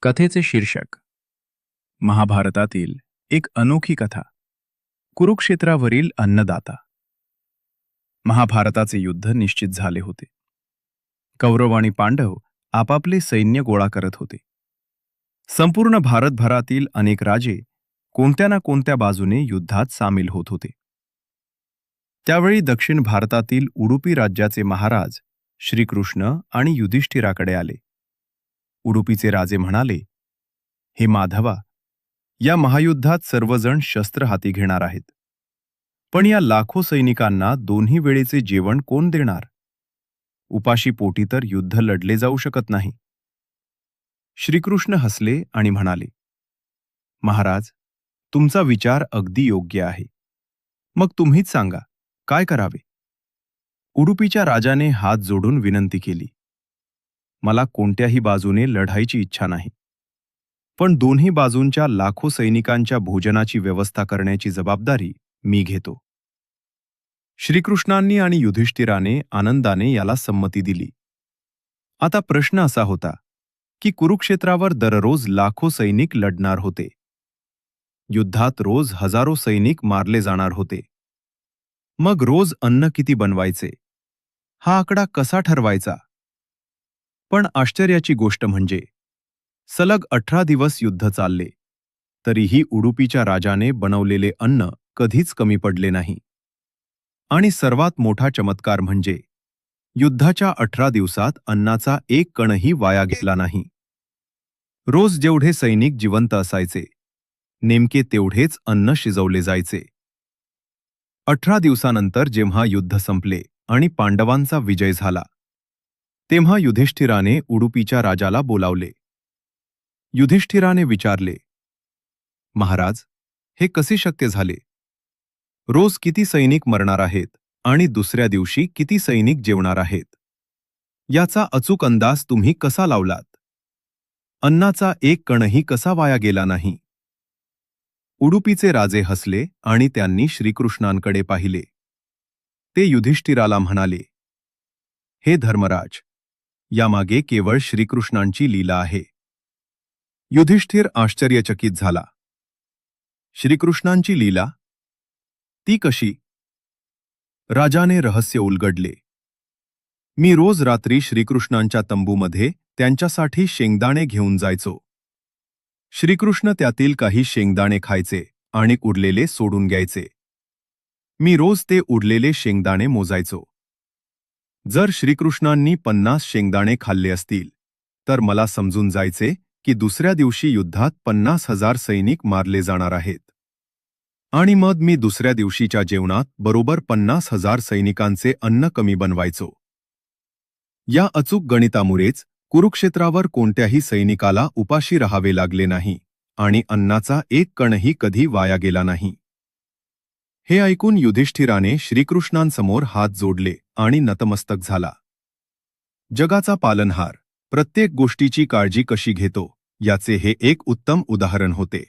कथेचे शीर्षक महाभारतातील एक अनोखी कथा कुरुक्षेत्रावरील अन्नदाता. महाभारताचे युद्ध निश्चित झाले होते. कौरव आणि पांडव आपापले सैन्य गोळा करत होते. संपूर्ण भारतभरातील अनेक राजे कोणत्या ना कोणत्या बाजूने युद्धात सामील होत होते. त्यावेळी दक्षिण भारतातील उडुपी राज्याचे महाराज श्रीकृष्ण आणि युधिष्ठिराकडे आले. उडुपीचे राजे म्हणाले, हे माधवा, या महायुद्धात सर्वजण शस्त्र हाती घेणार आहेत. पण या लाखो सैनिकांना दोन्ही वेळेचे जेवण कोण देणार? उपाशी पोटी तर युद्ध लढले जाऊ शकत नाही. श्रीकृष्ण हसले आणि म्हणाले, महाराज, तुमचा विचार अगदी योग्य आहे. मग तुम्हीच सांगा, काय करावे? उडुपीच्या राजाने हात जोडून विनंती केली, मला कोणत्याही बाजूने लढायची इच्छा नाही. पण दोन्ही बाजूंच्या लाखो सैनिकांच्या भोजनाची व्यवस्था करण्याची जबाबदारी मी घेतो. श्रीकृष्णांनी आणि युधिष्ठिराने आनंदाने याला संमती दिली. आता प्रश्न असा होता की कुरुक्षेत्रावर दररोज लाखो सैनिक लढणार होते. युद्धात रोज हजारो सैनिक मारले जाणार होते. मग रोज अन्न किती बनवायचे? हा आकडा कसा ठरवायचा? पण आश्चर्याची गोष्ट म्हणजे सलग 18 दिवस युद्ध चालले, तरीही उडुपीच्या राजाने बनवलेले अन्न कधीच कमी पडले नाही. आणि सर्वात मोठा चमत्कार म्हणजे युद्धाच्या 18 दिवसात अन्नाचा एक कणही वाया गेला नाही. रोज जेवढे सैनिक जिवंत असायचे, नेमके तेवढेच अन्न शिजवले जायचे. 18 दिवसानंतर जेव्हा युद्ध संपले आणि पांडवांचा विजय झाला, तेव्हा युधिष्ठिराने उडुपीच्या राजाला बोलावले. युधिष्ठिराने विचारले, महाराज, हे कसे शक्य झाले? रोज किती सैनिक मरणार आहेत आणि दुसऱ्या दिवशी किती सैनिक जेवणार आहेत? याचा अचूक अंदाज तुम्ही कसा लावलात? अन्नाचा एक कणही कसा वाया गेला नाही? उडुपीचे राजे हसले आणि त्यांनी श्रीकृष्णांकडे पाहिले. ते युधिष्ठिराला म्हणाले, हे धर्मराज, यामागे केवळ श्रीकृष्णांची लीला आहे. युधिष्ठिर आश्चर्यचकित झाला. श्रीकृष्णांची लीला? ती कशी? राजाने रहस्य उलगडले. मी रोज रात्री श्रीकृष्णांच्या तंबूमध्ये त्यांच्यासाठी शेंगदाणे घेऊन जायचो. श्रीकृष्ण त्यातील काही शेंगदाणे खायचे आणि उरलेले सोडून घ्यायचे. मी रोज ते उरलेले शेंगदाणे मोजायचो. जर श्रीकृष्णांनी 50 शेंगदाणे खाल्ले असतील, तर मला समजून जायचे की दुसऱ्या दिवशी युद्धात 50,000 सैनिक मारले जाणार आहेत. आणि मग मी दुसऱ्या दिवशीच्या जेवणात बरोबर 50,000 सैनिकांचे अन्न कमी बनवायचो. या अचूक गणितामुळेच कुरुक्षेत्रावर कोणत्याही सैनिकाला उपाशी राहावे लागले नाही आणि अन्नाचा एक कणही कधी वाया गेला नाही. हे ऐकून युधिष्ठिराने श्रीकृष्णांसमोर हात जोडले आणि नतमस्तक झाला. जगाचा पालनहार प्रत्येक गोष्टीची काळजी कशी घेतो याचे हे एक उत्तम उदाहरण होते.